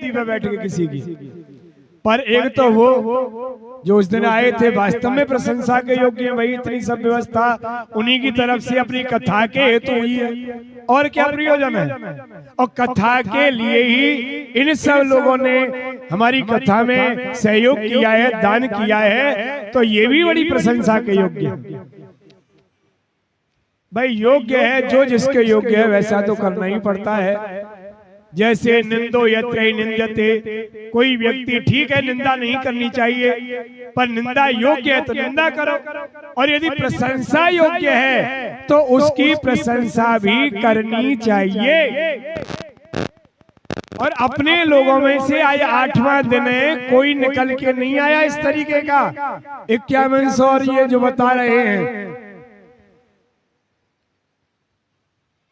गद्दी पे बैठ के किसी की। पर एक तो वो जो उस दिन आए थे वास्तव में प्रशंसा के योग्य है भाई। इतनी सब व्यवस्था उन्हीं की तरफ से अपनी कथा के हेतु हुई है, और क्या प्रयोजन है। और कथा के लिए ही इन सब लोगों ने हमारी कथा में सहयोग किया है, दान किया है, तो ये भी बड़ी प्रशंसा के योग्य है भाई। योग्य है, जो जिसके योग्य है वैसा तो करना ही पड़ता है। जैसे निंदो यत्र निंदते, कोई व्यक्ति ठीक है निंदा नहीं करनी चाहिए, पर निंदा योग्य है तो निंदा करो, और यदि प्रशंसा योग्य है तो उसकी प्रशंसा भी करनी चाहिए। और अपने लोगों में से आज 8वां दिन है, कोई निकल के नहीं आया इस तरीके का 5100 और ये जो बता रहे हैं।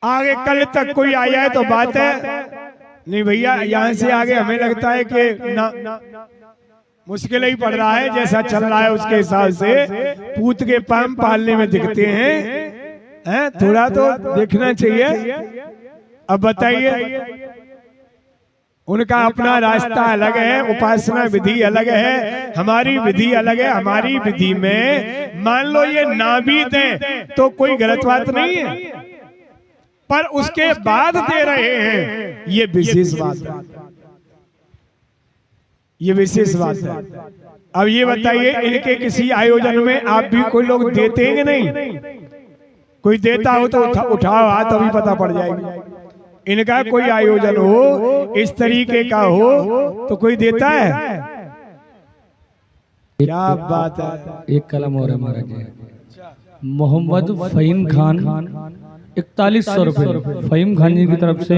आगे कल तक कोई आया है तो बात है, नहीं भैया यहाँ से आगे हमें लगता है कि ना मुश्किल ही पड़ रहा है। जैसा चल रहा है उसके हिसाब से पूत के पाम पालने में दिखते हैं, थोड़ा तो देखना चाहिए। अब बताइए, उनका अपना रास्ता अलग है, उपासना विधि अलग है, हमारी विधि अलग है। हमारी विधि में मान लो ये ना भी दें तो कोई गलत बात नहीं है, पर उसके बाद दे रहे हैं, ये विशेष बात है, ये विशेष बात है। अब ये बताइए, इनके किसी आयोजन में आप भी कोई लोग देते हैं कि नहीं? कोई देता हो तो उठाओ हाथ, अभी पता पड़ जाएगी। इनका कोई आयोजन हो इस तरीके का हो तो कोई देता है? क्या बात है। एक कलम और है महाराज। मोहम्मद फहीम खान 4100 रुपए, फहीम खान जी की तरफ से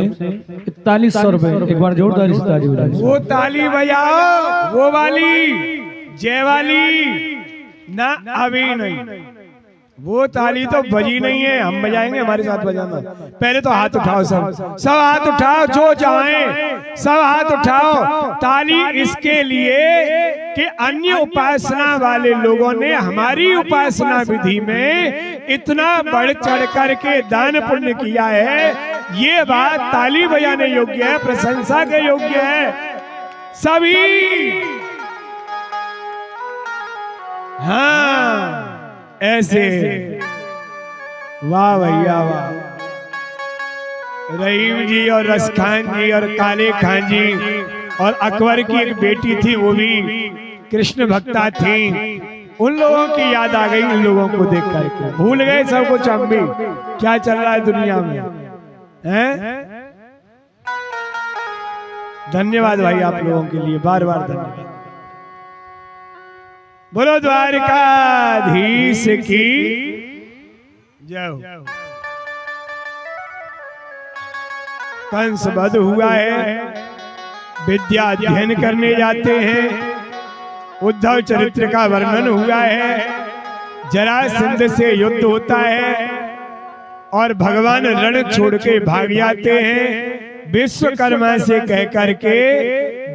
4100 रुपए। एक बार जोरदार इस ताली बजाओ। वो ताली बजाओ, वो वाली जय वाली ना, अभी नहीं। वो ताली तो बजी नहीं है, हम बजाएंगे, हमारे साथ बजाना। पहले तो हाथ उठाओ, सब हाथ उठाओ, जो चाहें सब हाथ उठाओ। ताली इसके लिए कि अन्य उपासना वाले लोगों ने हमारी उपासना विधि में इतना बढ़ चढ़ करके दान पुण्य किया है, ये बात ताली बजाने योग्य है, प्रशंसा के योग्य है। सभी हाँ ऐसे, वाह भैया वाह। रहीम जी और रस खान जी और काले खान जी और अकबर की एक बेटी थी, वो भी कृष्ण भक्ता थी। उन लोगों की याद आ गई, उन लोगों को देख करके भूल गए सब कुछ हम भी, क्या चल रहा है दुनिया में, हैं? धन्यवाद भाई आप लोगों के लिए, बार बार धन्यवाद। बोलो द्वारकाधीश की जय। कंस वध हुआ है, विद्या अध्ययन करने जाते हैं, उद्धव चरित्र का वर्णन हुआ है, जरासंध से युद्ध होता है और भगवान रण छोड़ के भाग जाते हैं। विश्वकर्मा से कह करके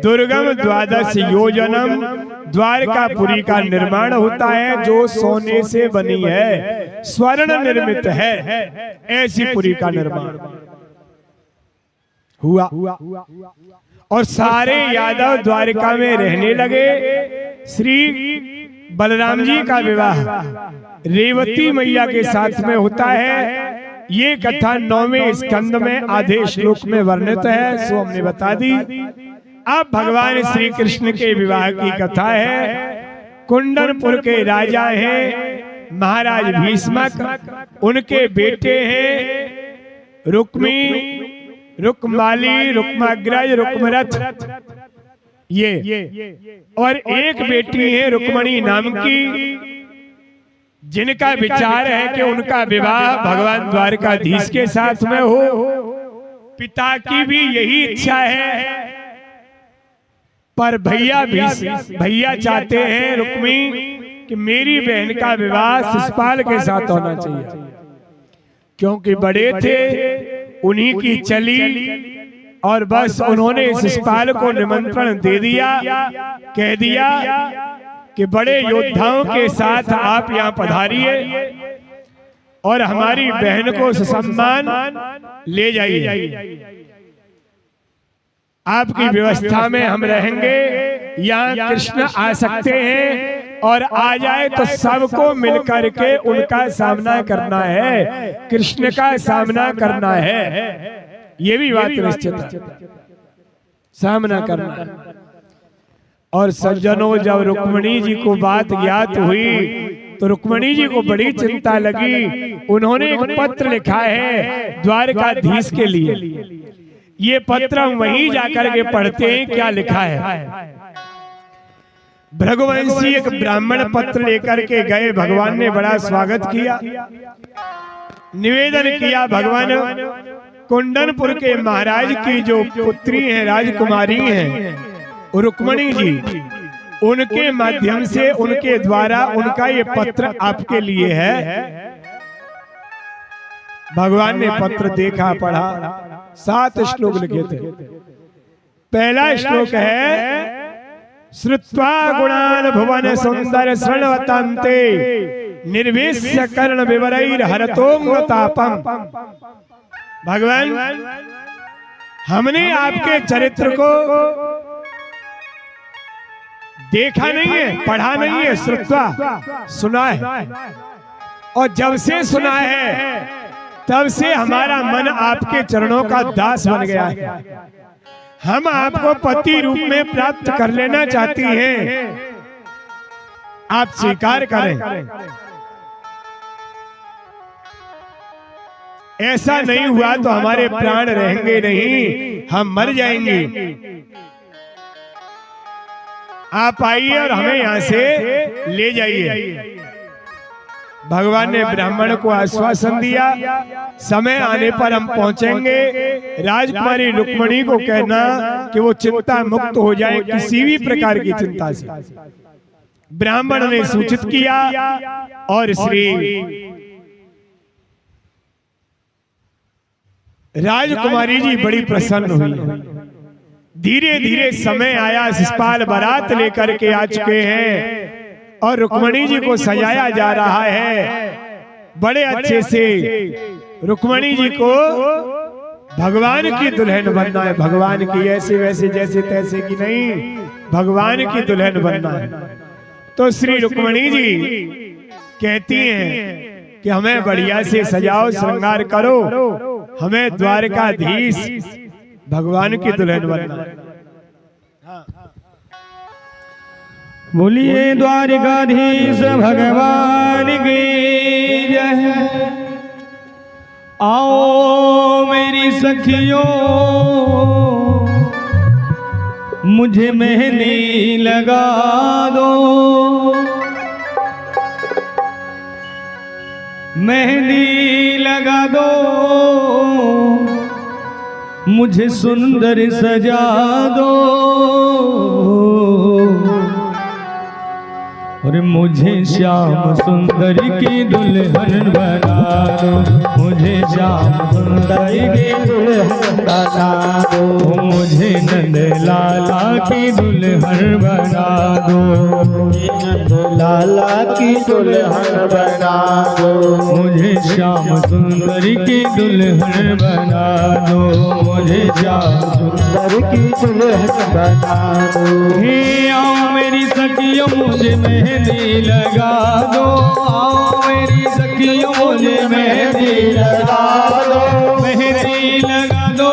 दुर्गम 12 योजनम द्वारकापुरी का निर्माण होता है, जो सोने से बनी है, स्वर्ण निर्मित है। ऐसी पुरी का निर्माण हुआ और सारे यादव द्वारका में रहने लगे। श्री बलराम जी का विवाह रेवती मैया के साथ में होता है। ये कथा 9वें स्कंद में आधे श्लोक में वर्णित है, सो हमने बता दी। अब भगवान श्री कृष्ण के विवाह की कथा है। कुंडनपुर के राजा हैं महाराज भीष्मक, उनके बेटे हैं रुक्मी, रुक्माली, रुक्माग्रज, रुक्मरथ, ये और एक बेटी है रुक्मणी नाम की, जिनका विचार है कि उनका विवाह भगवान द्वारकाधीश के साथ में हो। पिता की भी यही इच्छा है, पर भैया चाहते हैं रुक्मी कि मेरी बहन का विवाह शिशुपाल के साथ होना चाहिए, क्योंकि बड़े थे, उन्हीं की चली और बस उन्होंने शिशुपाल को निमंत्रण दे दिया, कह दिया कि बड़े योद्धाओं के साथ आप यहाँ पधारिए और हमारी बहन को ससम्मान ले जाइए। आपकी व्यवस्था में हम रहेंगे। यहाँ कृष्ण आ सकते हैं और आ जाए तो सबको मिलकर के उनका सामना करना है, कृष्ण का सामना करना है। ये भी बात निश्चित है, सामना करना है। और सज्जनों, जब रुक्मिणी जी को बात ज्ञात हुई तो रुक्मिणी जी को बड़ी चिंता लगी। उन्होंने एक पत्र लिखा है द्वारकाधीश के लिए। ये पत्र हम वहीं जाकर के पढ़ते हैं क्या लिखा है। भृगुवंशी एक ब्राह्मण पत्र लेकर के गए। भगवान ने बड़ा स्वागत किया, निवेदन किया। भगवान कुंदनपुर के महाराज की जो पुत्री हैं, राजकुमारी हैं रुक्मिणी जी, उनके माध्यम से, उनके द्वारा उनका ये पत्र आपके लिए है। भगवान ने पत्र देखा, पढ़ा। 7 श्लोक लिखे थे। पहला श्लोक है, श्रुत्वा गुणान भुवन सुंदर शृण्वतान्ते निर्वेश्य कर्ण विवरैर हरतोंगतापम। भगवान, हमने आपके चरित्र को देखा नहीं है, पढ़ा नहीं है, श्रुत्वा सुना है। और जब से सुना है तब से हमारा मन आपके चरणों का दास बन गया है। हम आपको पति रूप में प्राप्त कर लेना चाहती हैं, आप स्वीकार करें। ऐसा नहीं हुआ तो हमारे प्राण रहेंगे नहीं, हम मर जाएंगे। आप आइए और हमें यहां से ले जाइए। भगवान ने ब्राह्मण को आश्वासन दिया, समय आने पर हम पहुंचेंगे। राजकुमारी रुक्मिणी को कहना कि वो चिंता मुक्त हो जाए, किसी भी प्रकार की चिंता से। ब्राह्मण ने सूचित किया और श्री राजकुमारी जी बड़ी प्रसन्न हुई। धीरे धीरे समय आया, शिषपाल बारात लेकर के आ चुके हैं और रुक्मिणी जी को सजाया जा रहा है बड़े अच्छे से। रुक्मिणी जी को भगवान की दुल्हन बनना है, भगवान की, ऐसे वैसे जैसे तैसे की नहीं, भगवान की दुल्हन बनना है। तो श्री रुक्मिणी जी कहती हैं कि हमें बढ़िया से सजाओ, श्रृंगार करो, हमें द्वारकाधीश भगवान की दुल्हन बनना है। बोलिए द्वारकाधीश भगवान की जय। आओ मेरी सखियों, मुझे मेहंदी लगा दो, मेहंदी लगा दो, मुझे सुंदर सजा दो, और मुझे श्याम सुंदर की दुल्हन बना दो, मुझे श्याम सुंदर की दुल्हन बना दो, मुझे नंद लाला की दुल्हन बना दो, नंद लाला की दुल्हन बना दो, मुझे श्याम सुंदर की दुल्हन बना दो, मुझे श्याम सुंदर की दुल्हन बना दो। हे आओ मेरी सखियों, मुझे मेहंदी लगा दो, आओ मेरी सखियों, मुझे मेहंदी लगा दो, मेहंदी लगा दो,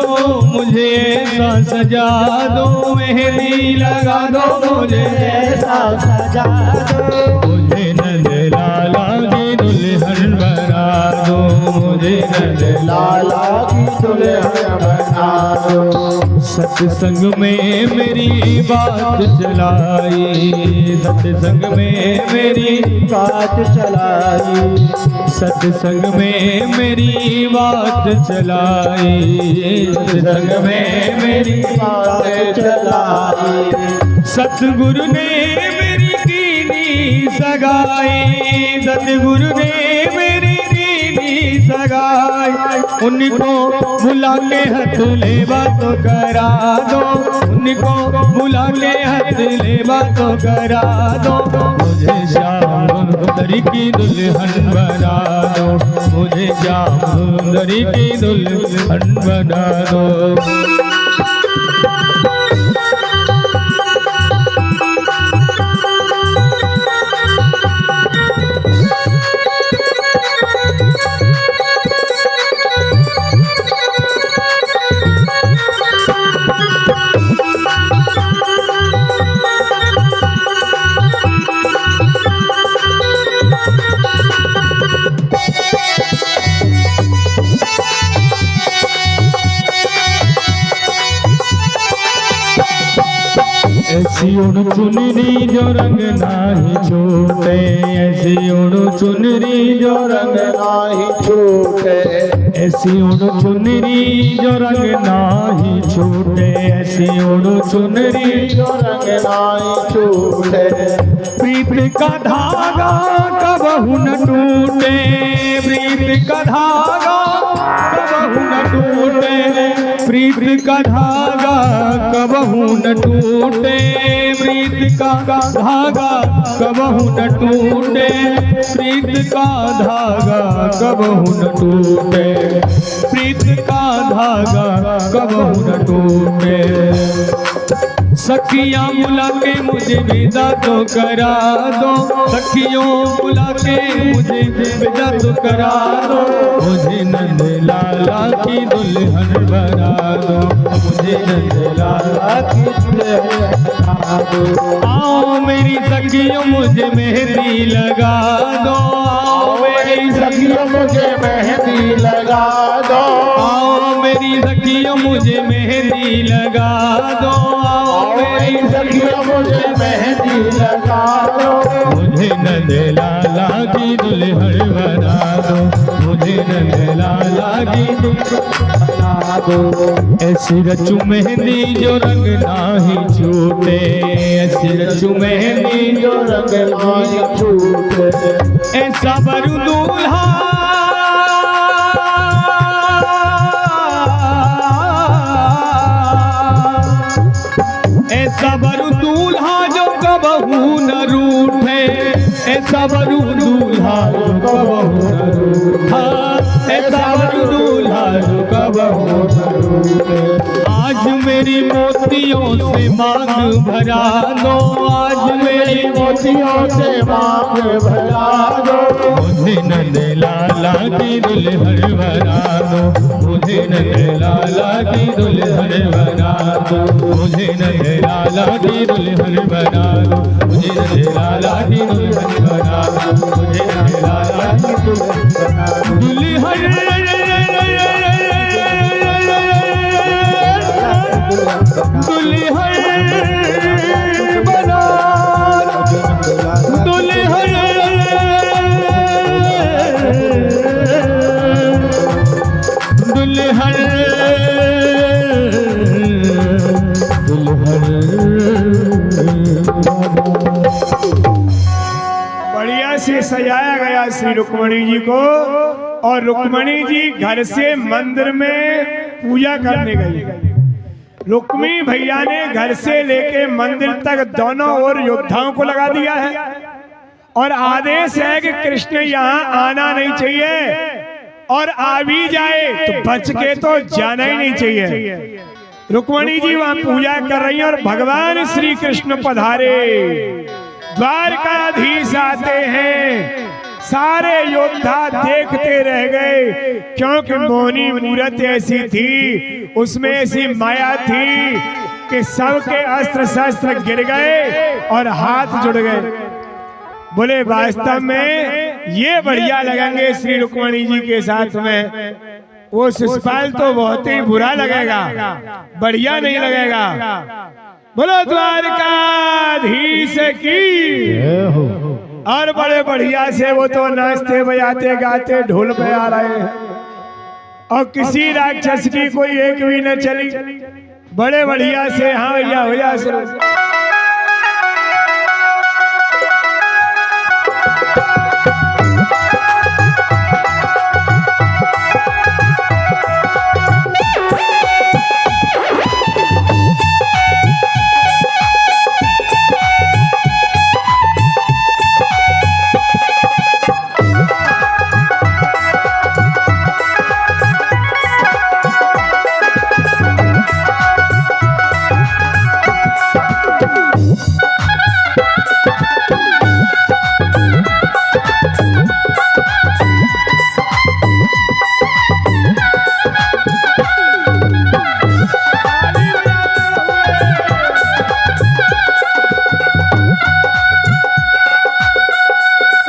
मुझे ऐसा सजा दो, मेहंदी लगा दो, मुझे ऐसा सजा दो, मुझे नंद लाला की दुल्हन बना दो, मुझे नंद लाला की दुल्हन बना दो। सत्संग में मेरी बात चलाई, सत्संग में मेरी बात चलाई, सत्संग में मेरी बात चलाई, सत्संग में मेरी बात चलाई। सतगुरु ने मेरी कीनी सगाई, सतगुरु ने मेरी कीनी सगाई, उनको बुला के हथ ले बातों करा दो, उनको बुला के हथ ले बातों करा दो, मुझे श्याम सुंदरी की दुल्हन बना दो, मुझे श्याम सुंदरी की दुल्हन बना दो। ऐसी उड़ चुनरी जो रंग नाही छूटे, ऐसी उड़ चुनरी जो रंग नाही छूटे, ऐसी उड़ चुनरी जो रंग नाही छूटे, ऐसी उड़ चुनरी जो रंग नाही छूटे, प्रीत का धागा कबहू न टूटे, प्रीत का धागा कबहू न टूटे, प्रीत का धागा कबहू न टूटे, प्रीत का धागा कबहू न टूटे, प्रीत का धागा कबहू न टूटे, प्रीत का धागा कबहू न टूटे। सखियां बुला के मुझे विदा तो करा दो, सखियों बुला के मुझे विदा तो करा दो, मुझे नंद लाला की दुल्हन बना दो, मुझे नंद लाला की दुल्हन बना दो। आओ मेरी सखियों मुझे मेहंदी लगा दो, आओ मेरी सखियों मुझे मेहंदी लगा दो, आओ मेरी सखियों मुझे मेहंदी लगा दो, मेरी सखियों मुझे मेहंदी लगा दो, मुझे नंद लाला की दुल्हन बना दो, मुझे नंद लाला की दुल्हन बना दो। ऐसी रचू मेहंदी जो रंग नाही छूटे, ऐसी रचू मेहंदी जो रंग नाही छूटे, ऐसा बरू दूल्हा ऐसा बरू दूल्हा जो कबहू न रूठे, ऐसा बरू दूल्हा जो कबहू न रूठा, ऐसा बरू दूल्हा जो कबहू न रूठे। आज मेरी मोतियों से मांग भरा दो, आज मेरी मोतियों से मांग भरा दो, मुझे नंद लाला की दुल्हन बना दो, मुझे नंद लाला की दुल्हन बना दो, मुझे नंद लाला की दुल्हन बना दो, मुझे नंद लाला की दुल्हन बना दो, मुझे नंद लाला की दुल्हन बना दो। दुल्हन बना दुल्हन बढ़िया से सजाया गया श्री रुक्मणी जी को, और रुक्मणी जी घर से मंदिर में पूजा करने गई। रुक्मी भैया ने घर से लेके मंदिर तक दोनों ओर योद्धाओं को लगा दिया है, और आदेश है कि कृष्ण यहाँ आना नहीं चाहिए, और आ भी जाए तो बच के तो जाना ही नहीं चाहिए। रुक्मणी जी वहां पूजा कर रही हैं, और भगवान श्री कृष्ण पधारे, द्वारकाधीश आते हैं। सारे योद्धा देखते रह गए, क्योंकि मोहनी मूरत ऐसी थी, उसमें ऐसी माया थी कि सबके अस्त्र शस्त्र गिर गए और हाथ जुड़ गए। बोले वास्तव में ये बढ़िया लगेंगे श्री रुक्मणी जी के साथ में, वो शिशुपाल तो बहुत ही बुरा लगेगा, बढ़िया नहीं लगेगा। बोलो द्वारकाधीश की। और बड़े बढ़िया से वो तो नाचते बजाते गाते ढोल पे आ रहे हैं, और किसी राक्षस की कोई एक भी न चली। बड़े बढ़िया से हाँ भैया हो जा शुरू।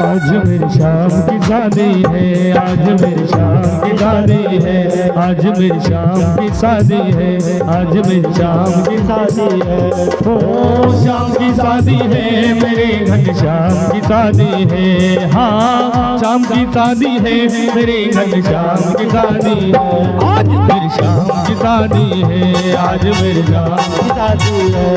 आज मेरी शाम की शादी है, आज मेरी शाम की शादी है, आज मेरी शाम की शादी है, आज मेरी शाम की शादी है। ओ शाम की शादी है, मेरे घनश्याम की शादी है। हाँ शाम की शादी है, मेरे घनश्याम की शादी है। आज मेरी शाम की शादी है, आज मेरी शाम की शादी है।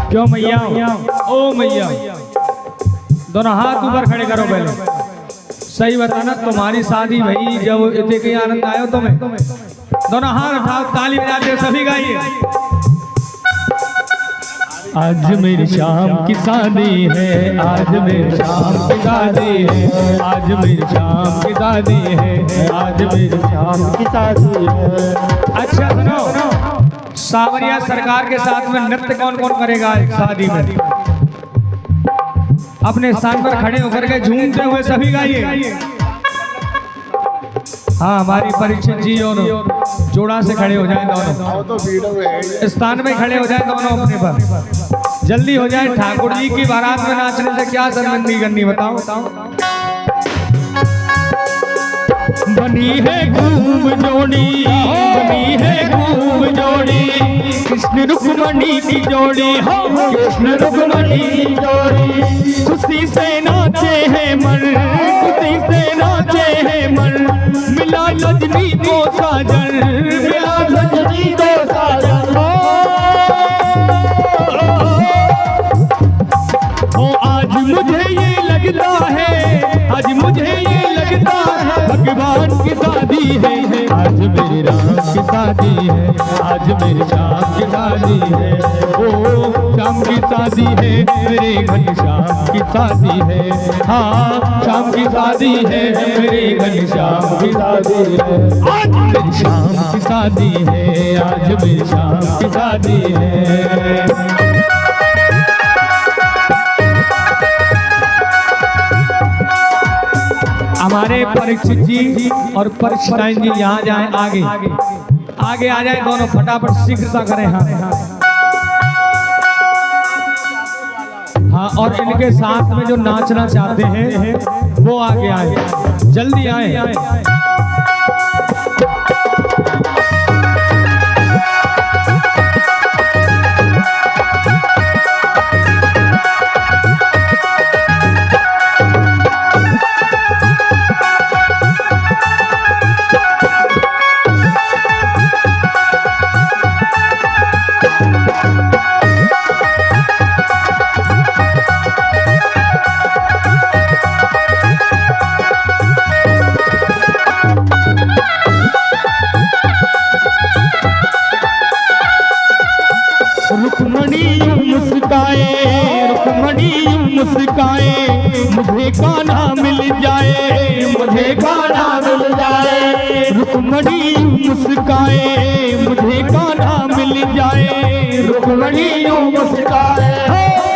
क्यों मैया, ओ मैया, दोनों हाथ ऊपर खड़े करो पहले। सही बताना, तुम्हारी शादी भई जब इतने के आनंद आयो तुम्हें? दोनों हाथ उठाओ, ताली बजाते हो सभी गाइए। आज मेरी शाम की शादी है, आज मेरी शाम की शादी है। आज मेरी शाम की शादी है, आज मेरी शाम की शादी है। अच्छा सुनो, सावरिया सरकार के साथ में नृत्य कौन कौन करेगा शादी में? अपने स्थान पर खड़े होकर के झूमते हुए सभी गाइए। हाँ हमारी परीक्षित जी और जोड़ा से खड़े हो जाए दोनों, स्थान में खड़े हो जाए दोनों अपने पर। जल्दी हो जाए, ठाकुर जी की बारात में नाचने से क्या शर्मिंदगी करनी बताओ। बनी है खूब जोड़ी, बनी है खूब जोड़ी, कृष्ण रुक्मणी की जोड़ी हो, कृष्ण रुक्मणी की जोड़ी। खुशी से नाचे हैं मन, खुशी से नाचे हैं मन, मिला रजनी को साजन, मिला रजनी को साजन। ओ आज मुझे ये लगता है, आज मुझे ये लगता है भगवान की शादी है। आज मेरी राम की शादी है, आज मेरी शाम की शादी है। ओ शाम की शादी है, मेरे घनश्याम की शादी है। हाँ शाम की शादी है, मेरे घनश्याम की शादी है। आज मेरी शाम की शादी है, आज मेरी शाम की शादी है। हमारे परीक्षित जी और परीक्षिताएं जी यहाँ जाएं, आगे आगे आ जाए दोनों, फटाफट शीघ्रता करें। हाँ हाँ, और इनके साथ में जो नाचना चाहते हैं वो आगे आए, जल्दी आए। मुस्काए, मुझे गाना मिल जाए, मुझे गाना मिल जाए। रुक्मणी मुस्काए, मुझे गाना मिल जाए, रुक्मणी मुस्काए,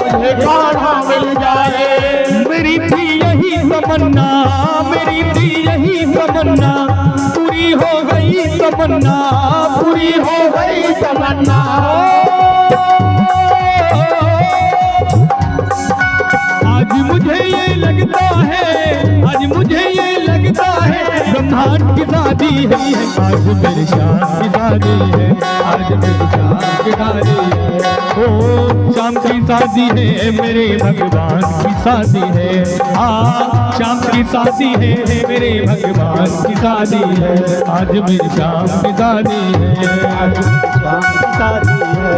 मुझे गाना मिल जाए। मेरी थी यही तमन्ना, मेरी थी यही तमन्ना, पूरी हो गई तमन्ना, पूरी हो गई तमन्ना। आज मुझे ये लगता है, आज मुझे ये लगता है ब्रह्मांड की शादी है। आज मेरी शाम की शादी है, आज मेरी शाम की शादी है। ओ शाम की शादी है, मेरे भगवान की शादी है। हाँ शाम की शादी है, मेरे भगवान की शादी है। आज मेरी शाम की शादी है, आज मेरी शाम की शादी है।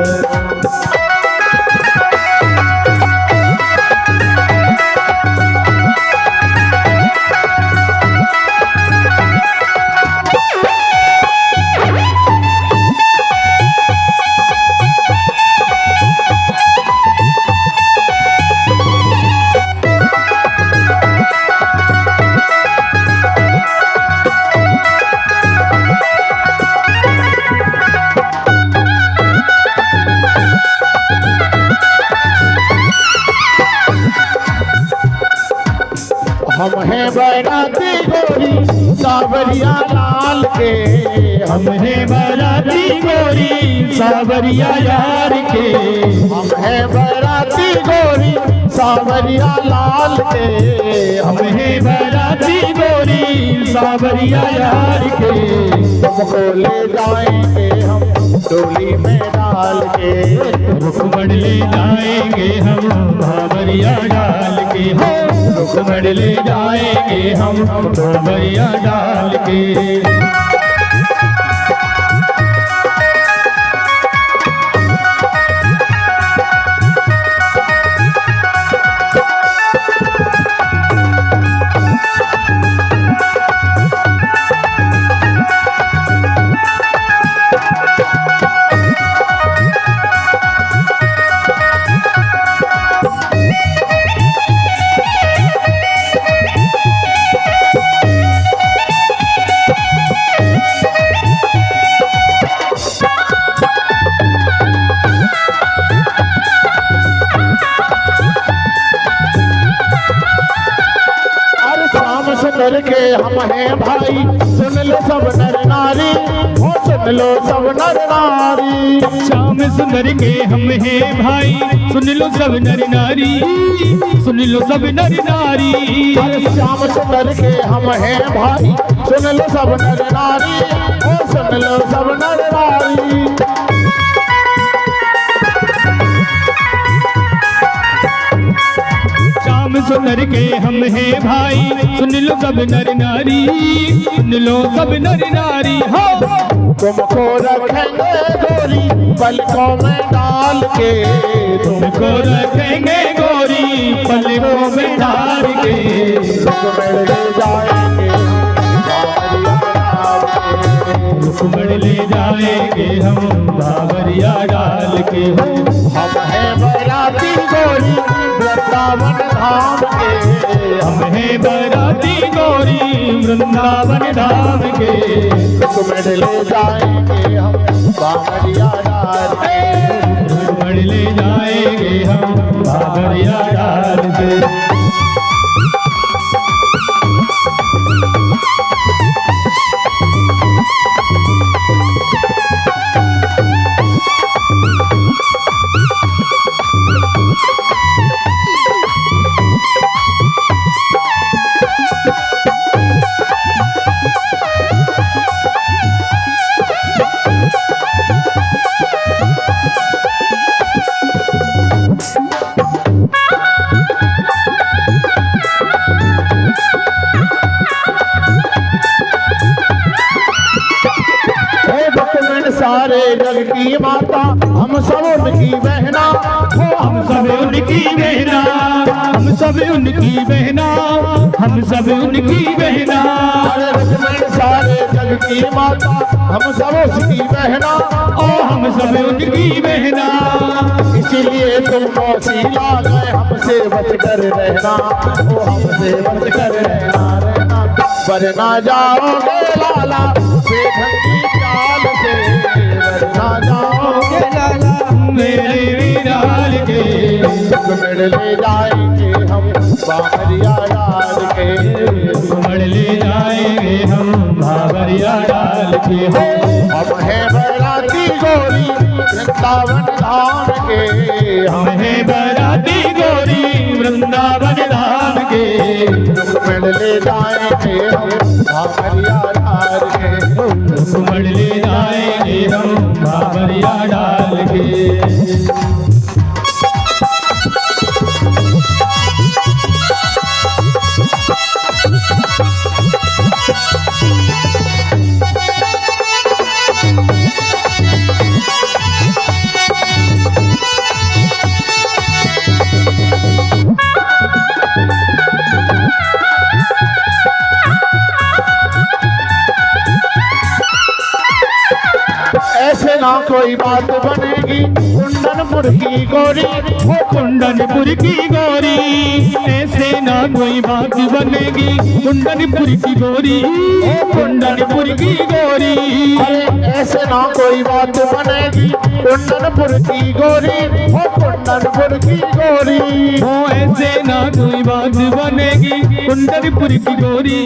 हम हैं बैराती गोरी सावरिया लाल के। हम हैं बैराती गोरी सावरिया यार के। हम हैं बैराती गोरी सावरिया लाल के। हम हैं बैराती गोरी सावरिया यार के। तुमको ले जाएंगे हम डोली में डाल के। रुकमण ले जाएंगे हम भावरिया डाल के। हो रुकमण ले जाएंगे हम भावरिया डाल के। सुंदर के हम हैं भाई सुन लो सब नर नारी। हो सुन लो सब नर नारी। श्याम सुंदर के हम हैं भाई सुन लो सब नर नारी। सुन लो सब नर नारी। श्याम सुंदर के हम हैं भाई सुन लो सब नर नारी। हो सुन लो सब नर नारी। श्याम सुंदर के हम हैं भाई सुन लो सब नर नारी। सुन लो सब नर नारी। हो तुमको रखेंगे गोरी पलकों में डाल के। तुमको रखेंगे गोरी पलकों में डाल के। रुकमण ले जाएंगे रुकमण ले जाएंगे हम भावरिया डाल के। हो हम हैं बैराती गोरी वृंदावन धाम के। हम हैं बैराती गोरी वृंदावन धाम के। रुकमण ले जाएंगे हम बावरिया डाल के। रुकमण ले जाएंगे हम भावरिया डाल के। सारे जग की माता हम सब उनकी बहना। हो हम सब उनकी बहना। हम सब उनकी बहना। हम सब उनकी बहना। सारे जग की माता हम सब उसकी बहना। ओ हम सब उनकी बहना। इसीलिए तुम मौसीला गए हमसे बच कर रहना। वो हमसे बच कर रहना वरना जाओगे लाला बेढंगी चाल से। वरना जाओगे लाला मेरे विराल के। रुकमण ले जाएंगे हम बावरिया डाल के। रुकमण ले जाएंगे हम भावरिया डाल के। हो हम हैं बैराती गोरी वृंदावन धाम के। हम हैं बैराती गोरी वृंदावन धाम के। रुकमण ले जाएंगे हम बावरिया डाल के। रुकमण ले जाएंगे हम भावरिया डाल के। ऐसे ना कोई बात बनेगी कुंदनपुर की गोरी। हो कुंदनपुर की गोरी ऐसे ना कोई बात बनेगी। कुंदनपुर की गोरी। हो कुंदनपुर की गोरी। ऐसे ना कोई बात बनेगी कुंदनपुर की गोरी। हो कुंदनपुर की गोरी। हो ऐसे ना कोई बात बनेगी कुंदनपुर की गोरी,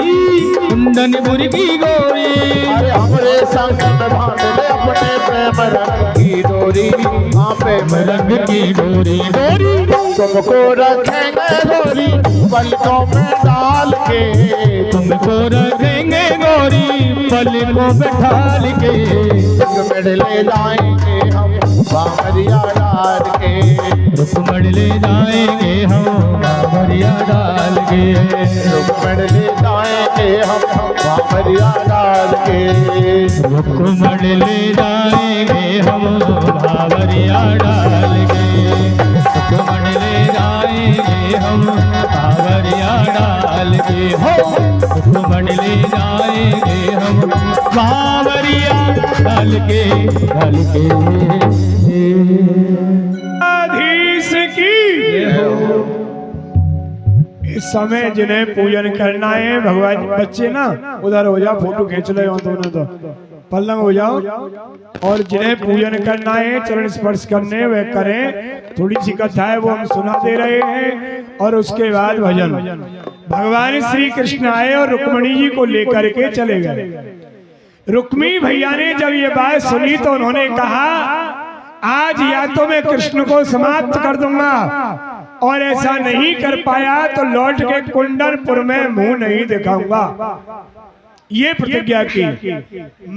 कुंदनपुर की गोरी। अरे हमरे संग में बांध ले अपने प्रेम रंग की डोरी, हाँ प्रेम रंग की डोरी डोरी। तुमको रखेंगे गोरी पलकों में डाल के, तुमको रखेंगे गोरी पलकों में ढाल के। रुकमण ले जाएंगे हम बावरिया डाल के, रुकमण ले जाएंगे हम बावरिया डाल के। रुकमण ले जाएंगे हम बावरिया डाल के, रुकमण ले जाएंगे हम बावरिया डाल के। रुकमण ले जाएंगे हम बावरिया डाल के। हो रुकमण ले जाएंगे हम बावरिया डाल के डाल के। आधीश की इस समय जिन्हें पूजन करना है भगवान, बच्चे ना उधर हो जाओ, फोटो खींच लो दोनों, तो पल्लंग हो जाओ। और जिन्हें पूजन करना है चरण स्पर्श करने वे करें। थोड़ी सी कथा है वो हम सुना दे रहे हैं और उसके बाद भजन। भगवान श्री कृष्ण आए और रुक्मिणी जी को लेकर के चले गए। रुक्मी भैया ने जब ये बात सुनी तो उन्होंने कहा आज या तो मैं कृष्ण को समाप्त कर दूंगा और ऐसा नहीं कर पाया तो लौट के कुंदनपुर में मुंह नहीं दिखाऊंगा। ये प्रतिज्ञा की।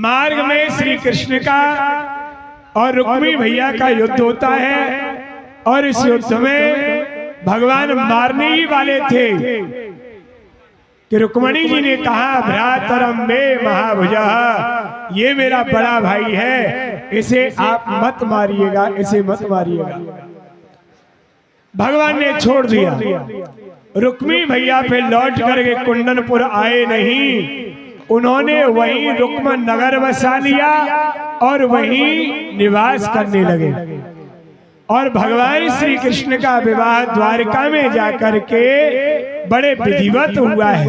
मार्ग में श्री कृष्ण का और रुक्मी भैया का युद्ध होता है और इस युद्ध में भगवान मारने ही वाले थे कि रुक्मिणी जी ने कहा भ्रातरम में महाभुजा, ये मेरा बड़ा भाई है, इसे आप मत मारिएगा, इसे मत मारिएगा। भगवान ने छोड़ दिया। रुक्मी भैया पे लौट करके कुंदनपुर आए नहीं, उन्होंने वहीं रुक्मन नगर बसा लिया और वहीं निवास करने लगे। और भगवान श्री कृष्ण का विवाह द्वारका में जाकर के बड़े विधिवत हुआ है।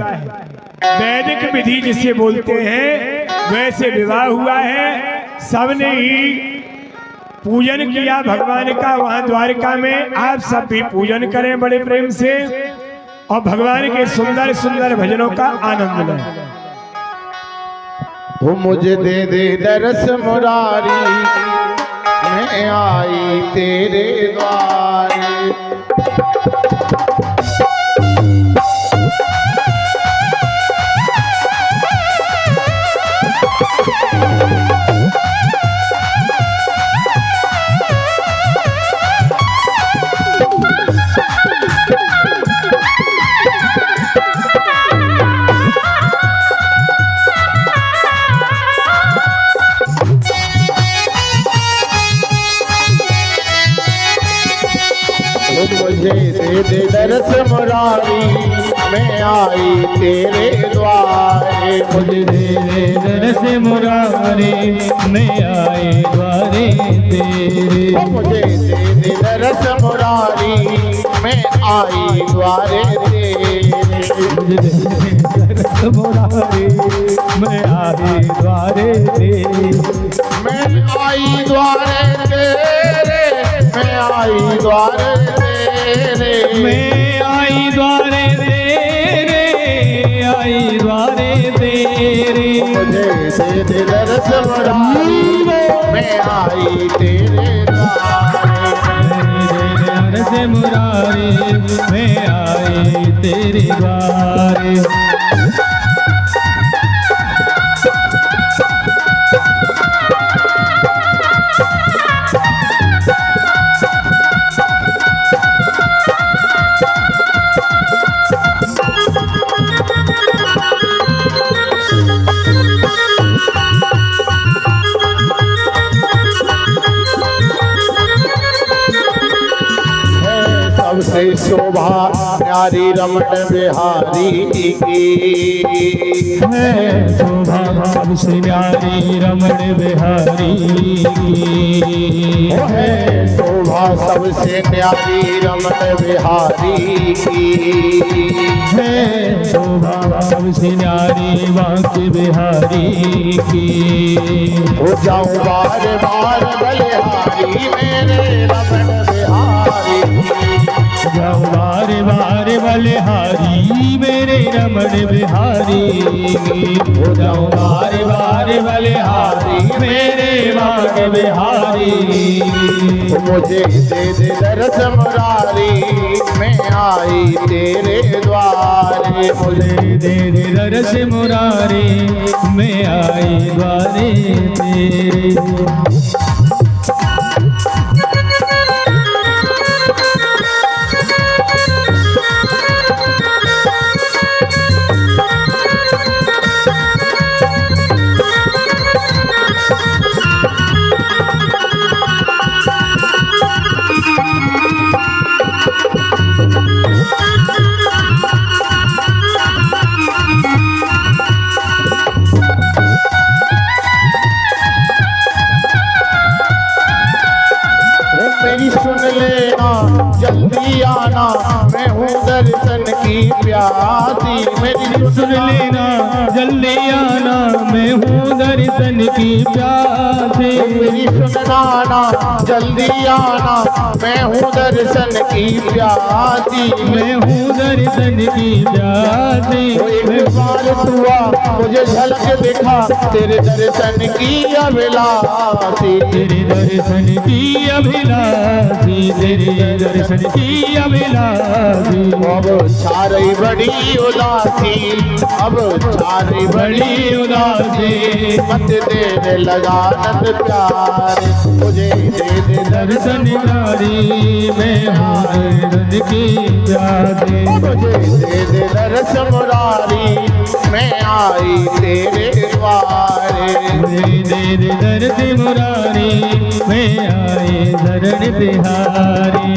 वैदिक विधि जिसे बोलते हैं वैसे विवाह हुआ है। सबने ही पूजन किया भगवान का वहां द्वारका में। आप सब भी पूजन करें बड़े प्रेम से और भगवान के सुंदर सुंदर भजनों का आनंद लें। वो मुझे दे दे दरस मुरारी, मैं आई तेरे द्वारे। मुझे दे दे दरस मुरारी, मैं आई तेरे द्वारे। मुझे दे दे दरस मुरारी, मैं आई द्वारे तेरे। मुझे दे दे दरस मुरारी, मैं आई द्वारे तेरे। मुझे दे दे दरस मुरारी, मैं आई द्वारे तेरे। मैं आई द्वारे तेरे, मैं आई द्वारे तेरे। मैं आई द्वारे तेरे, आई द्वारे तेरे। मुझे दे दे दरस मुरारी, मैं आई तेरे द्वारे। दरस मुरारी, मैं आई तेरे द्वारे। सबसे शोभा प्यारी रमण बिहारी की है, शोभा भाव से न्यारी रमण बिहारी की है। शोभा सबसे न्यारी रमण बिहारी की है, शोभा भाव से न्यारी वाक्य बिहारी की। हो जाऊं बार बार बलिहारी मेरे रमण बिहारी की। जाऊं बार बार बलिहारी मेरे रमण बिहारी, हो जाऊं बार बार बलिहारी मेरे बाग बिहारी। मुझे दे दे दर्श मुरारी, मैं आई तेरे द्वारे। मुझे दे दे दर्श मुरारी, मैं आई द्वारे तेरे। मेरी सुन लेना जल्दी आना, मैं हूँ दर्शन की प्यासी। मेरी सुन लेना जल्दी आना, मैं हूँ दर्शन की प्यासी। मेरी सुनना जल्दी आना, मैं हूँ दर्शन की प्यासी। मैं हूँ दर्शन की प्यासी। एक बार तू आ मुझे झलक दिखा, तेरे दर्शन की अभिलाषी। तेरे दर्शन की अभिलाषी, तेरे दर्शन की अभिलाषी। अब छा रही बड़ी उदासी, अब छा रही बड़ी उदासी। मत देने लगा नंद प्यार, मुझे दे दे दर्शन नारी मैं हूँ दर्शन की प्यासी। मुझे दे दे दर्श मुरारी, मैं आई तेरे द्वारे। मुझे दे दे दर्श मुरारी, मैं आई शरण बिहारी।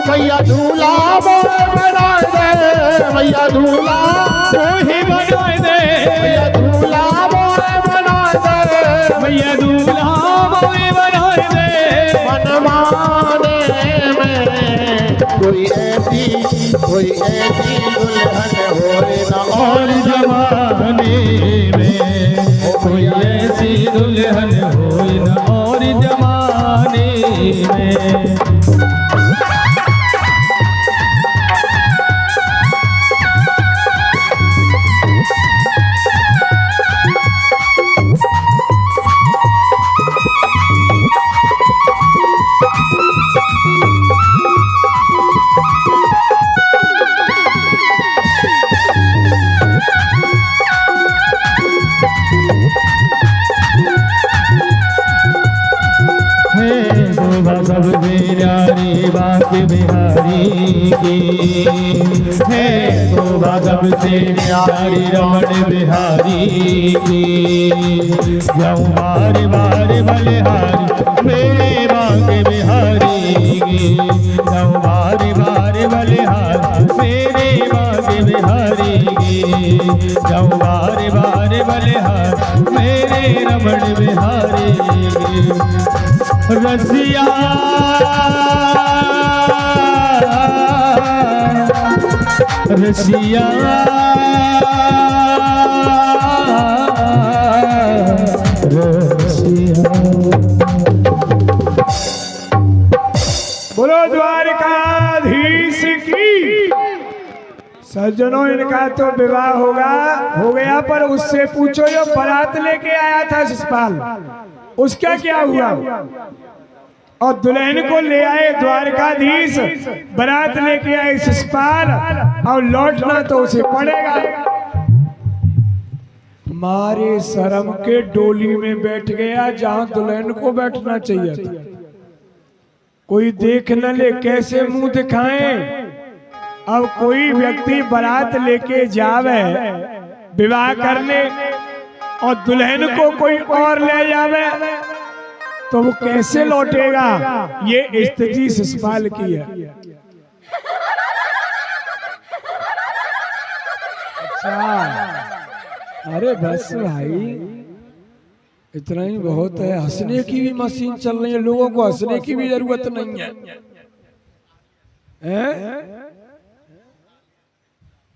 मैया झूला बना दे, मैया झूला कोई बना दे, मैया झूला बना दे, मैया दूल्हा मोए बना दे। मन माने में कोई ऐसी दुल्हन होए न और जमाने में कोई ऐसी दुल्हन होए न और जमाने में। सबसे न्यारी बाग बिहारी की है, शोभा सबसे न्यारी रमण बिहारी की। जाऊं बार बार बलिहारी मेरे बाग बिहारी की, जाऊं बार बार बलिहारी मेरे बाग बिहारी की। जाऊं बार बार बलिहारी मेरे रमण बिहारी की। रसिया रसिया रसिया। बोलो द्वारकाधीश की। सज्जनों, इनका तो विवाह हो गया, पर उससे पूछो जो बारात लेके आया था शिषपाल, उसका क्या हुआ। और दुल्हन को ले आए द्वारकाधीश, बारात लेके आए शिषपाल, और लौटना तो उसे पड़ेगा। मारे शर्म के डोली में बैठ गया जहां दुल्हन को बैठना चाहिए था। कोई देख न ले, कैसे मुंह दिखाएं। अब कोई व्यक्ति बारात लेके जावे विवाह करने, और दुल्हन को कोई और ले जावे, तो वो कैसे लौटेगा। ये स्थिति शिषपाल की है। अच्छा, अरे बस भाई, इतना ही बहुत है। हंसने की भी मशीन चल रही है, लोगों को हंसने की भी जरूरत नहीं है, हैं?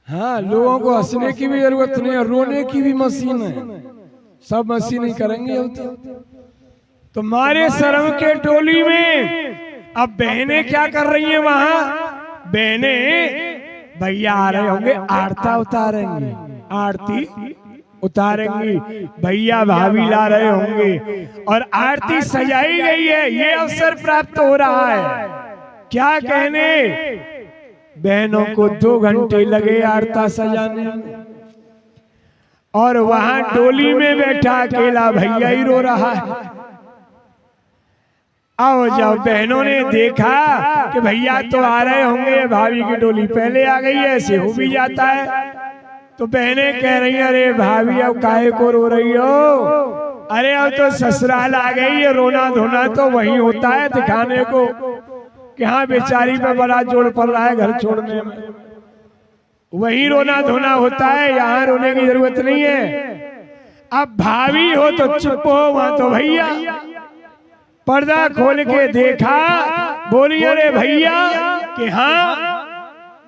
हाँ, लोगों को हंसने की भी जरूरत नहीं है, रोने की भी मशीन है, सब मशीन ही करेंगे अब तो मारे शर्म के टोली में। अब बहनें क्या कर रही हैं वहां? बहनें भैया आ रहे होंगे, आरता उतारेंगी, आरती उतारेंगी, भैया भाभी ला रहे होंगे और आरती सजाई गई है। ये अवसर प्राप्त हो रहा है। क्या कहने, बहनों को 2 घंटे लगे आरता सजाने में और वहां डोली में बैठा अकेला भैया ही रो रहा है। आओ जब बहनों ने देखा कि भैया तो आ रहे होंगे, भाभी की डोली पहले आ गई है, ऐसे हो भी जाता है, तो बहनें कह रही हैं, अरे भाभी अब काहे को रो रही हो? अरे अब तो ससुराल आ गई है, रोना धोना तो वही होता है दिखाने को कि हाँ बेचारी पे बड़ा जोर पड़ रहा है घर छोड़ने में, वही रोना धोना होता है, यहाँ रोने की जरूरत नहीं है। अब भाभी हो तो चुप हो, वहां तो भैया। पर्दा खोल के देखा, बोली अरे भैया कि हाँ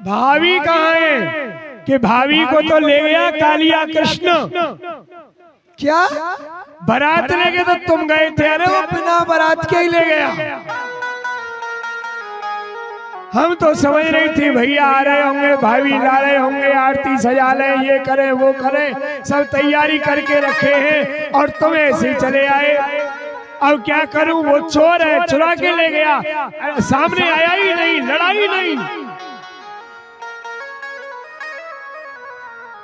भाभी कहाँ है? कि भाभी को तो ले गया कालिया कृष्ण। क्या बारात लेके तो तुम गए थे? अरे वो बिना बारात के ही ले गया। हम तो समझ रही थी भैया आ रहे होंगे, भाभी ला रहे होंगे, आरती सजा ले, ये करें वो करें, सब तैयारी करके रखे हैं और तुम ऐसे ही चले आए। अब क्या करूं, वो चोर है, चुरा के ले गया, सामने आया ही नहीं, लड़ाई नहीं।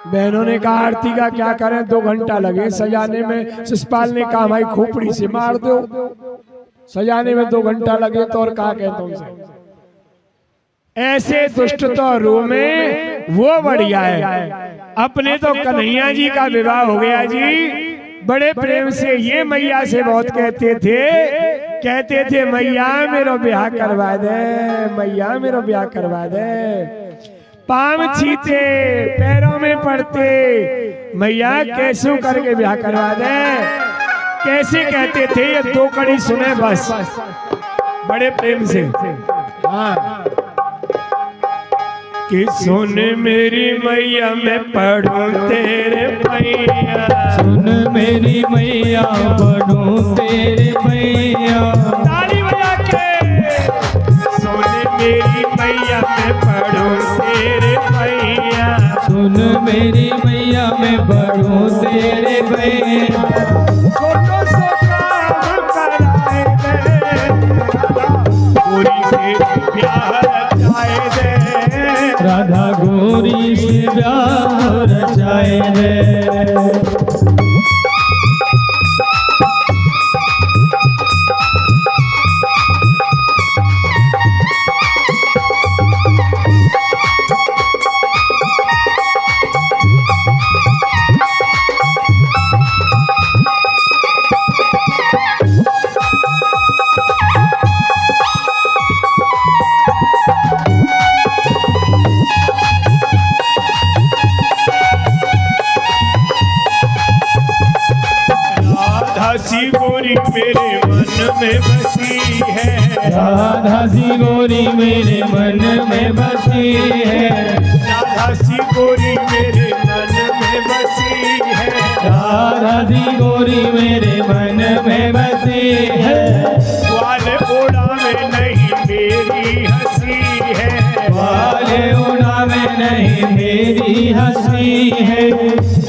बहनों ने कहा आरती का क्या करें, 2 घंटा लगे सजाने में। शिषपाल ने कहा भाई खोपड़ी से मार दो, सजाने में 2 घंटा लगे तो और कहा कहता हूं। ऐसे दुष्ट तो रो में वो बढ़िया है। अपने तो कन्हैया जी का विवाह हो गया जी, बड़े प्रेम से ये मैया से बहुत कहते थे मैया मेरा ब्याह करवा दे, मैया मेरा ब्याह करवा दे। पाम छीते, पैरों में पड़ते, मैया कैसे करके ब्याह करवा दे। कैसे कहते थे ये 2 कड़ी सुने बस, बड़े प्रेम से। हाँ कि सुन मेरी मैया मैं पढ़ूं तेरे मैया, सुन मेरी मैया पढ़ूं तेरे मैया। ताली बजा के सुन मेरी मैया मैं पढ़ूं तेरे मैया, सुन मेरी मैया मैं पढ़ूं तेरे मैया। छोटो सो काम कराए दे, पूरी से प्यार रचाए दे, राधा गोरी से प्यार रचाए रे। सी गोरी मेरे मन में बसी है, राधा सी गोरी मेरे मन में बसी है, राधा सी गोरी मेरे मन में बसी है, राधा सी गोरी मेरे मन में बसी है। वाले ओढ़ा में नहीं मेरी हंसी है, वाले ओढ़ा में नहीं मेरी हंसी है,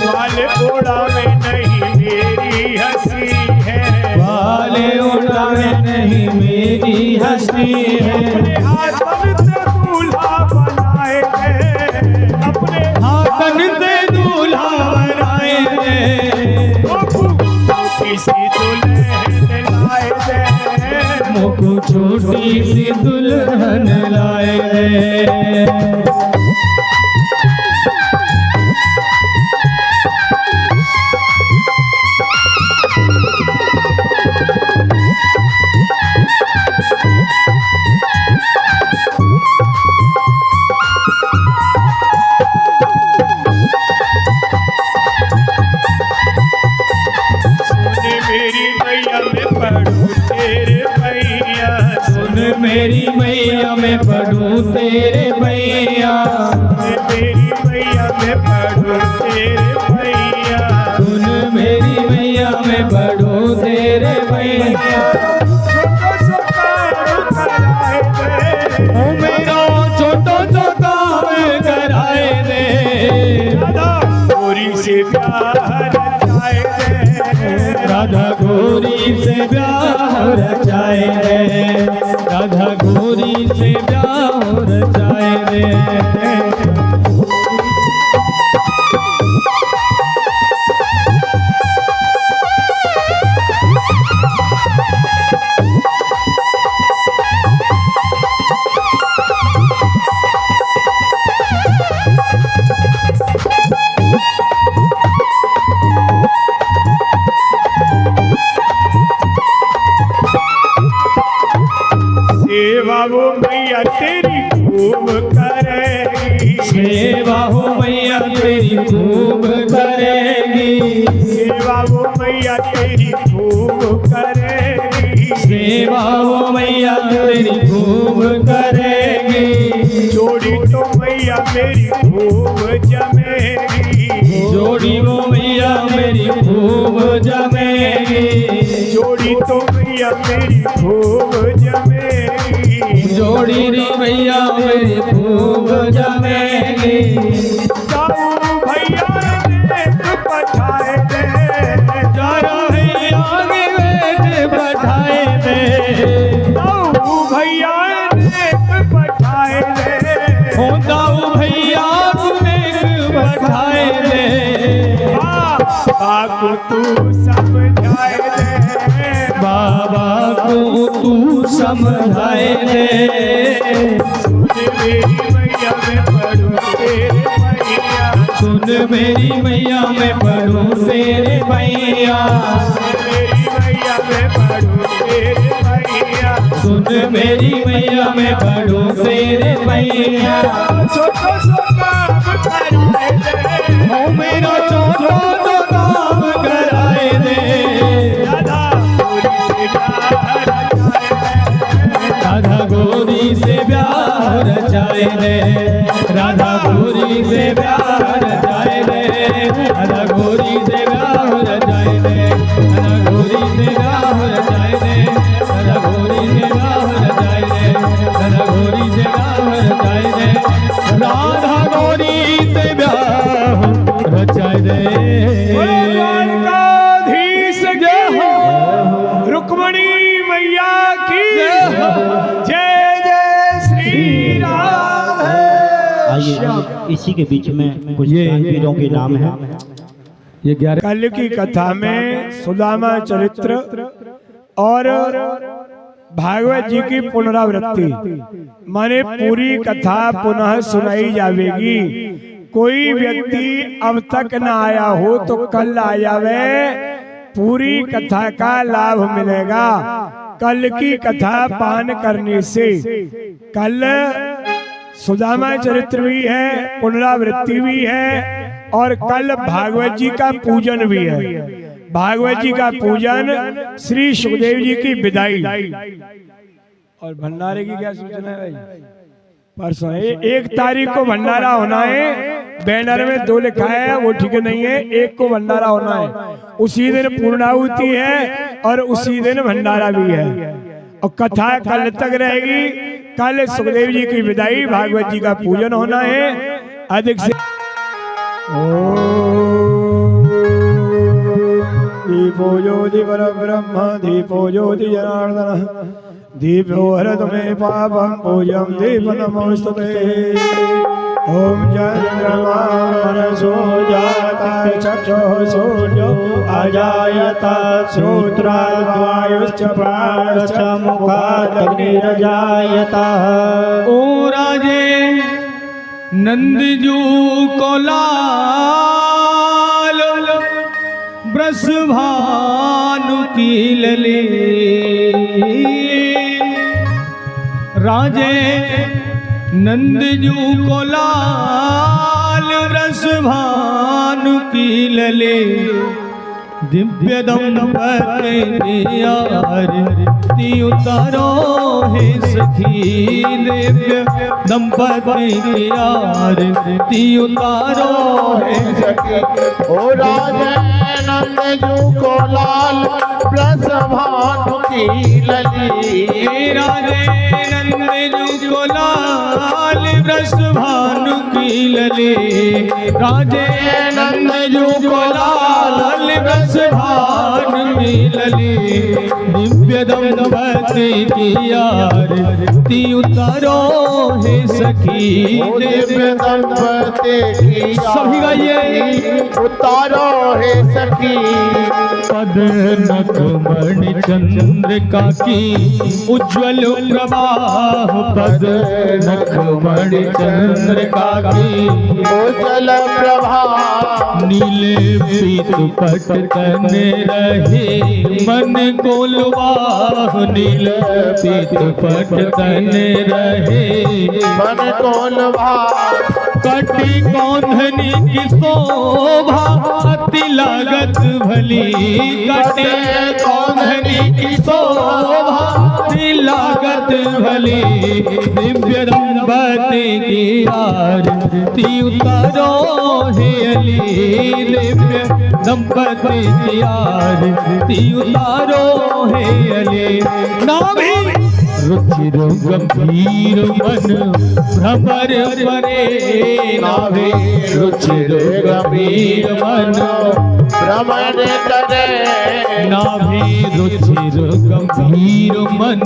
वाले ओढ़ा में नहीं मेरी हंसी है, वाले ओढ़ा में नहीं मेरी हंसी है। अपने हाथन से दूल्हा बनाए थे, अपने हाथन से दूल्हा बनाए थे, किसी दुल्हन लाए थे, मुझको छोटी सी दुल्हन लाए थे। मैया मैं पढ़ूं तेरे पैया, सुन मेरी मैया मैं पढ़ूं तेरे पैया, मेरी मैया मैं पढ़ूं तेरे पैया, सुन मेरी मैया मैं पढ़ूं तेरे पैया। ओ मेरा छोटो सा काम कराए दे, गोरी से प्यार रचाए दे, राधा गोरी से प्यार रचाए दे, राधा गोरी से प्यार रचाए दे। सेवा वो मैया तेरी खूब करेगी, सेवा हो मैया तेरी खूब करेगी, सेवा वो मैया तेरी खूब करेगी, सेवा हो मैया तेरी खूब करेगी, जोड़ी तो मैया मेरी खूब जमेगी, जोड़ी वो मैया मेरी खूब जमेगी, जोड़ी तो मैया मेरी खूब जमेगी, जोड़ी री मैया मेरी खूब जमेगी। जाऊ भैया ने पठाए दे, जारा भैया ने वेद बैठाए दे, जाऊ भैया ने पठाए दे, हो दाऊ भैया ने बैठाए दे, बाबा को तू समझाए दे, बाबा को तू समझाए दे, सुन मेरी मैया मैं पढ़ूं तेरे पैया, सुन मेरी मैया मैं पढ़ूं तेरे पैया, मेरी मैया मैं पढ़ूं तेरे पैया, सुन मेरी मैया मैं पढ़ूं तेरे पैया। छोटो सो काम कराए दे, हो मेरा छोटा तो काम कराए दे, राधा गोरी से प्यार रचाए दे, राधा गोरी से प्यार रचाए दे, राधा गोरी से प्यार रचाए दे, राधा गोरी से प्यार रचाए दे, राधा गोरी से प्यार रचाए दे, राधा गोरी से प्यार रचाए दे, राधा गोरी से प्यार रचाए दे, राधा गोरी से प्यार रचाए दे। द्वारकाधीश जय हो, रुक्मणी मैया की जय, जय श्री राम। आइए इसी के बीच में कुछ वीरों के नाम हैं। ये 11 कल की कथा में सुदामा चरित्र और भागवत जी की पुनरावृत्ति, माने पूरी कथा पुनः सुनाई जाएगी। कोई व्यक्ति अब तक न आया हो तो कल आ जावे, पूरी कथा का लाभ मिलेगा। कल की कथा पान करने से कल सुदामा चरित्र भी है, पुनरावृत्ति भी है और कल भागवत जी का पूजन भी है। भागवत जी का पूजन, श्री सुखदेव जी की विदाई और भंडारे की क्या सूचना है भाई? परसों 1 तारीख को भंडारा होना है। बैनर में 2 लिखा है, वो ठीक नहीं है। 1 को भंडारा होना है, उसी दिन पूर्णाहुति है और उसी दिन भंडारा भी है। और कथा कल तक रहेगी। कल सुखदेव जी की विदाई, भागवत जी का पूजन होना है। अधिक से दीपो ज्योति परब्रह्म, दीपो ज्योति जनार्दन, दीपो हरत मे पापम, पूजम दीप नमोस्तुते। ओम चंद्रमा मनसो जाता, चक्षुः सूर्यो अजायत, श्रोत्राद्वायुश्च प्राणश्च मुखादग्निरजायत। ओ राजे नंदजू को लाल, वृषभानु की लली। राजे नंदजू को लाल, वृषभानु की लली। दिव्य दंपति की आरती उतारो हे सखी, दिव्य दंपति की आरती उतारो हे सखी। ओ राधे नंद जू को लाल ब्रजभानु की लली, राधे नंद जू को लाल ब्रजभानु की लली, राधे नंद जू को लाल ब्रजभानु की लली, दिव्य दंपति की आरती उतारो हे सखी, दिव्य दंपति की सभी गाइए। उतारो हे सखी। पद नख मणि चंद्रिका की उज्ज्वल प्रवाह, पद नख मणि चंद्रिका की उज्ज्वल प्रभा, नीले पीत पट तन रहे मन को लुभाह, नीले पीत पट तन रहे मन को लुभा, कटी कौंधनी की शोभा अति लागत भली, कटे कौंधनी की शोभा अति लागत भली, दिव्य दंपति की आरती उतारो हे अली, दिव्य दंपति की आरती उतारो हे अली। नाभि रुचिर गंभीर मन भ्रमर परे, नाभि रुचिर गंभीर मन भ्रमण करे, नाभि रुचिर गंभीर मन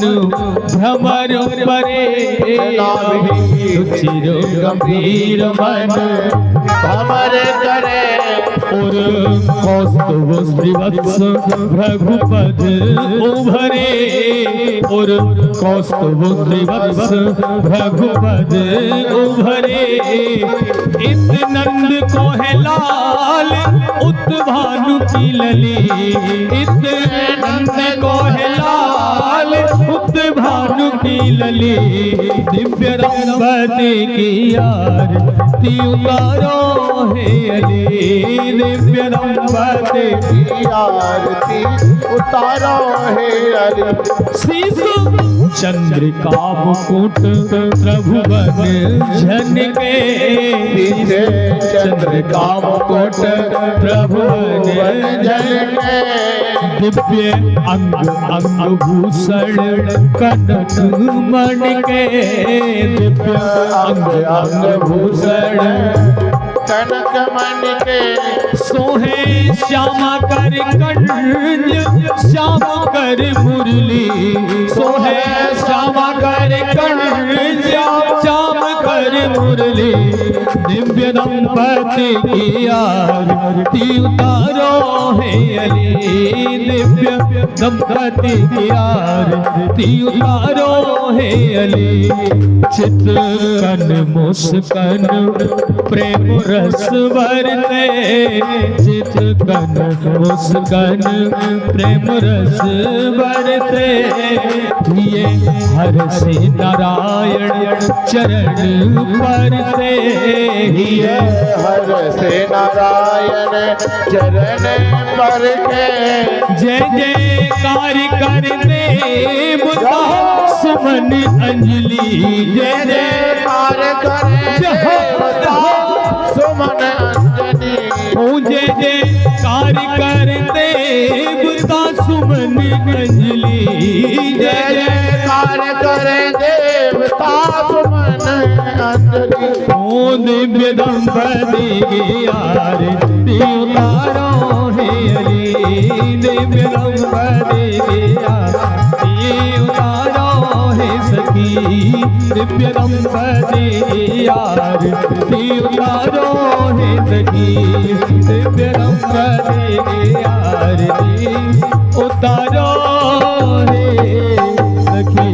भ्रमर परे, नाभि रुचिर गंभीर मन भ्रमर करे, और कौस्तुभ श्रीवत्स भृगुपद उभरे, और कौस्तुभ श्रीवत्स भृगुपद उभरे, इत नंद को है लाल उत भानु की लली, इत नंद को है लाल उत भानु की लली, दिव्य दंपति की आरती उतारो हे अली, दिव्य दंपति की आरती उतारो हे अली। शीशु चंद्रिका मुकुट प्रभुवन झनके, पीछे चंद्रिका मुकुट प्रभुवन झनके, दिव्य अंग अंग भूषण कनक मणके, दिव्य अंग अंग भूषण कनक मन के, सोहे श्यामा कर कंज श्यामा कर मुरली, सोहे श्यामा कर कंज श्यामा कर मुरली, दिव्य दंपति की आरती उतारो हे अली, दिव्य दंपति की आरती उतारो हे अली। चित कन मुस्कन प्रेम रस बरते, चित कन मुस्कन प्रेम रस बरते, ये हर से नारायण चरण परते, ये हर से नारायण चरण पर के, जय जयकार कर देव सुमन अंजलि, जय जयकार करे देवता सुमन अंजलि, जय जयकार कर देवता सुमन अंजलि, जय जयकार करे देवता सुमन अंजलि। ओ दिव्य दंपति की आरती उतारो हे अली, दिव्य दंपति की आरती उतारो हे सखी, दिव्य दंपति की आरती उतारो हे सखी, दिव्य दंपति की आरती उतारो हे सखी।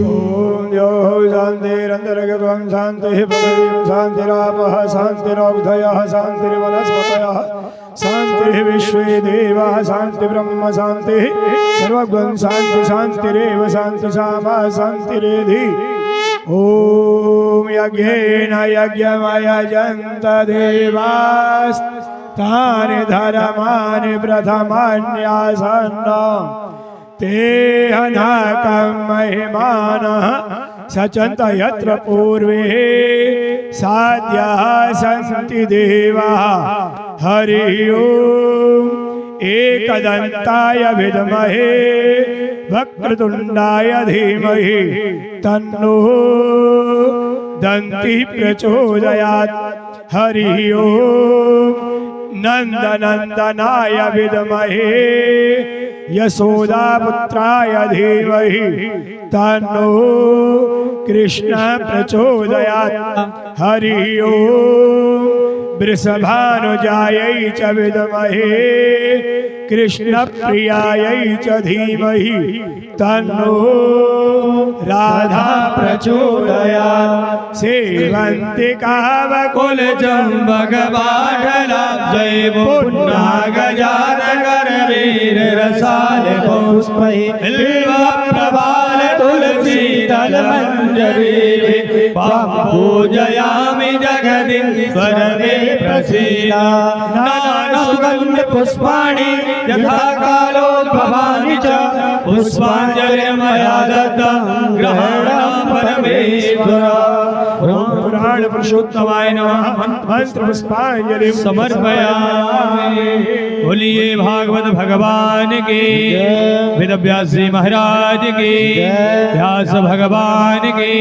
ओम यो शांतिरंतर्गतं शांतिः पृथिवीं शांतिरापः शांतिरोषधयः शांतिर्वनस्पतयः शांतिः विश्वे देवाः शांतिब्रह्म शांतिः सर्वगुण शांति शांतिरेव शांति सामा शांतिरेधि। ओम यज्ञेन यज्ञमयजन्त देवास् तानि धर्मानि प्रथमान्यासन्न ते हनकं महिमानः सचन्त यत्र पूर्वे साध्याः सन्ति देवाः हरि ओम् एकदन्ताय विद्महे वक्रतुण्डाय धीमहि तन्नो दन्तिः प्रचोदयात् हरि ओम् नन्दनन्दनाय विद्महे यशोदापुत्राय धीमहि तन्नो कृष्णः प्रचोदयात् हरि ओम् वृषभानुजायै च विद्महे कृष्णप्रियायै च धीमहि तन्नो राधा प्रचोदयात् सेवन्ति कुलजम्बगवाढलाब्जै पुन्नागजातकरवीररसाल पुष्पै बिल्वप्रभाल तुलसीदलमञ्जरी पूजयामि जगदीश्वरदे प्रसीदा नानासुगन्धपुष्पाणि यथा कालोद्भवानि च पुष्पाञ्जलिर्मया दत्तं ग्रहणं परमेश्वर। ओम पुराण पुरुषोत्तमाय नमः। मंत्र पुष्पांजलि समर्पयामि। बोलिए भागवत भगवान की, वेदव्यास जी महाराज की, व्यास भगवान की,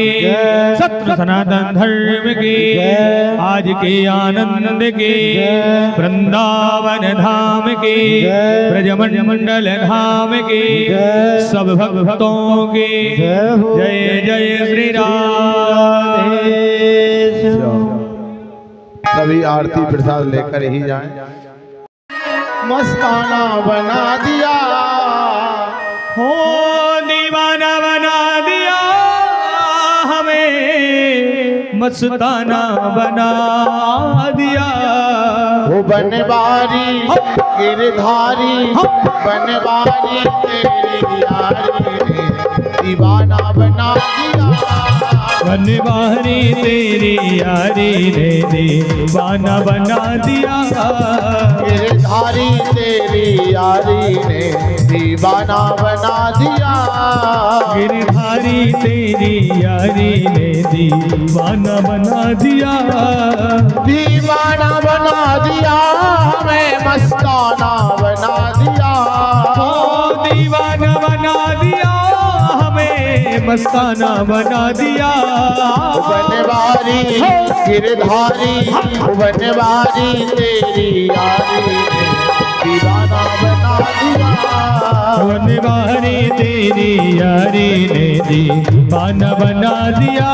सत्य सनातन धर्म की, आज के आनंद की, वृंदावन धाम की, ब्रजमंडल धाम की, सब भक्तों की जय जय श्री राधे। सभी आरती प्रसाद लेकर ही जाएं। मस्ताना बना दिया हो दीवाना बना दिया हमें, मस्ताना बना दिया। वो बनवारी गिरधारी बनवारी तेरी यारी ने दीवाना बना दिया। बनवारी तेरी यारी ने दीवाना बना दिया। गिरधारी तेरी यारी ने दीवाना बना दिया। गिरधारी तेरी यारी ने दीवाना बना दिया। दीवाना बना दिया हमें, मस्ताना बना दिया। ओ दीवाना बना दिया हमें, मस्ताना बना दिया। बनवारी गिरधारी बनवारी तेरी यारी ने दीवाना बना दिया। बनवारी तेरी यारी ने दीवाना बना दिया।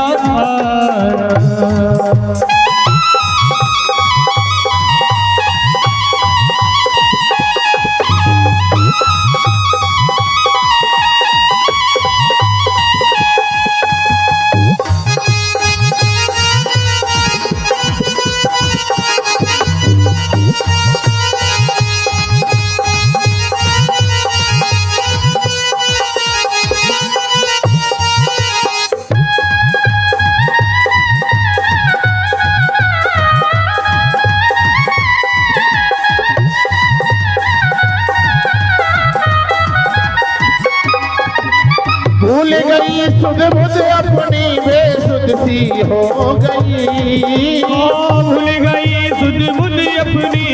भूल गई सुध बुध अपनी बेसुध सी हो गई। भूल गई सुध बुध अपनी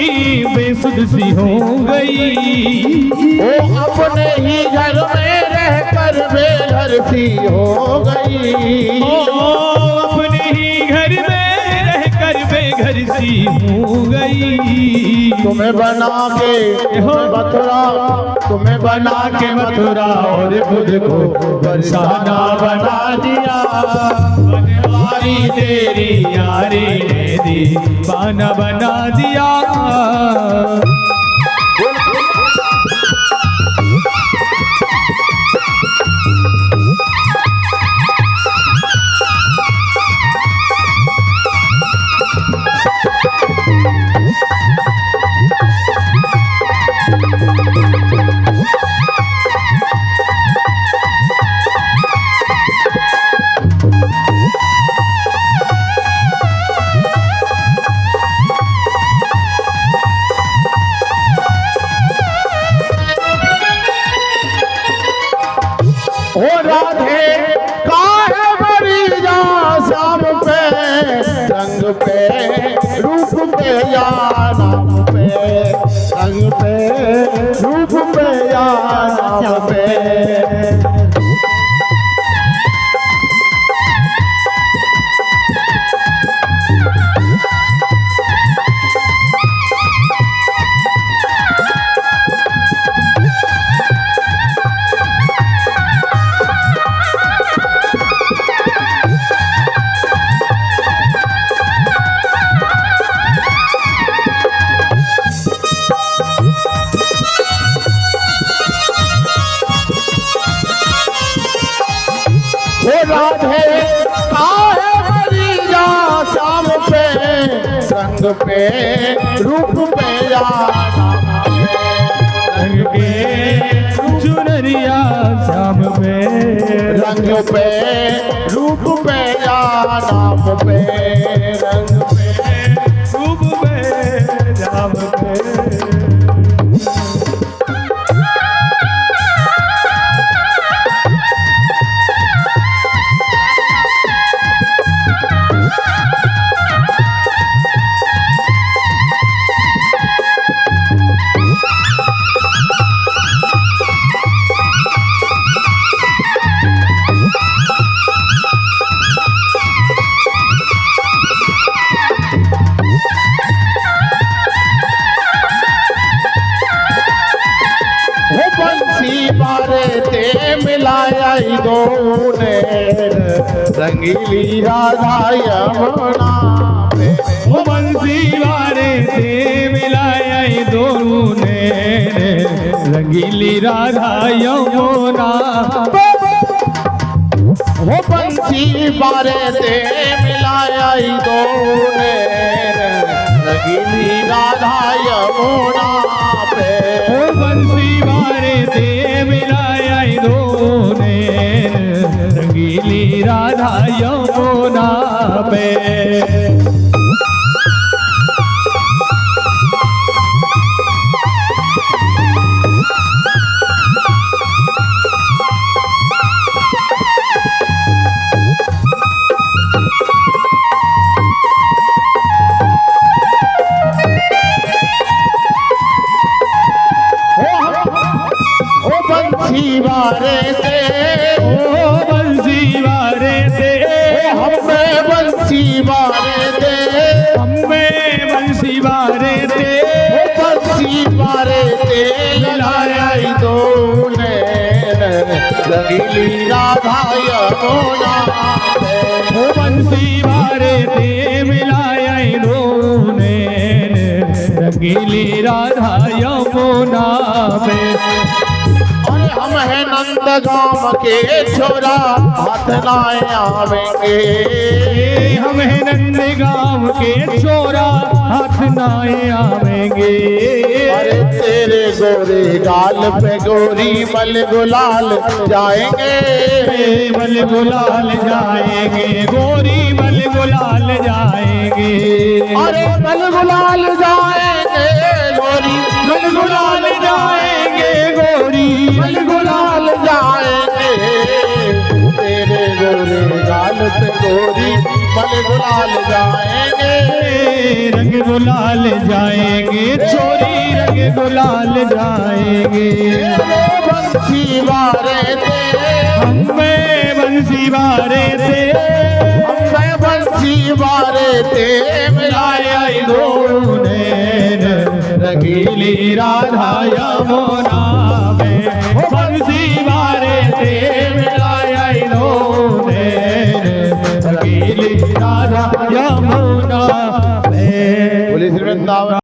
बेसुध सी हो गई। वो अपने ही घर में रहकर बेघर सी हो गई। अपने ही घर में रहकर बेघर सी हो गई। तुम्हें बना के मथुरा और खुद को बरसाना बना दिया। बनवारी तेरी यारी ने दीवाना बना दिया। ओ राधे काहे मरी जा शाम पे रंग पे रूप पे या नाम पे रंग पे रूप पे या नाम पे राधे काहे मरी जा शाम पे रंग पे रूप पे या रंग के चुनरिया शाम पे रंग पे रूप पे या नाम पे रंग पे रूप पे नाम पे बारे ते मिलाया दोने रंगीली राधा यमुना पे वो बंसी वारे से मिलाया दोनों ने रंगीली राधा यमुना वो बंसी बारे ते मिलाया दोने रंगीली राधा यमुना पे वो बंसी वारे से मिलाया दोने रंगीली राधा यमुना पे बंसी वारे ते ओ बंसी वारे ते हमें बंसी वारे ते हमें बंसी वारे ते बंसी वारे ते लाया दोने रंगीली राधा यमुना पे ओ बंसी वारे ते मिलाया दोने रंगीली राधा यमुना पे हम है नंद गाम के छोरा हाथ लाए आवेंगे हम है नंद गांव के छोरा हाथ नाए आवेंगे अरे तेरे गोरे गाल पे गोरी मल गुलाल जाएंगे मल गुलाल जाएंगे गोरी मल गुलाल जाएंगे अरे मल गुलाल जाएंगे गोरी मल गुलाल जाएंगे गोरी मल गुलाल जाएंगे तेरे गोरे गाल पे गोरी मल गुलाल जाएंगे रंग गुलाल जाएंगे छोरी रंग गुलाल जाएंगे बंसी वारे ते हमें बंसी वारे थे हमें बंसी वारे ते मिलाया दोने रंगीली राधा यमुना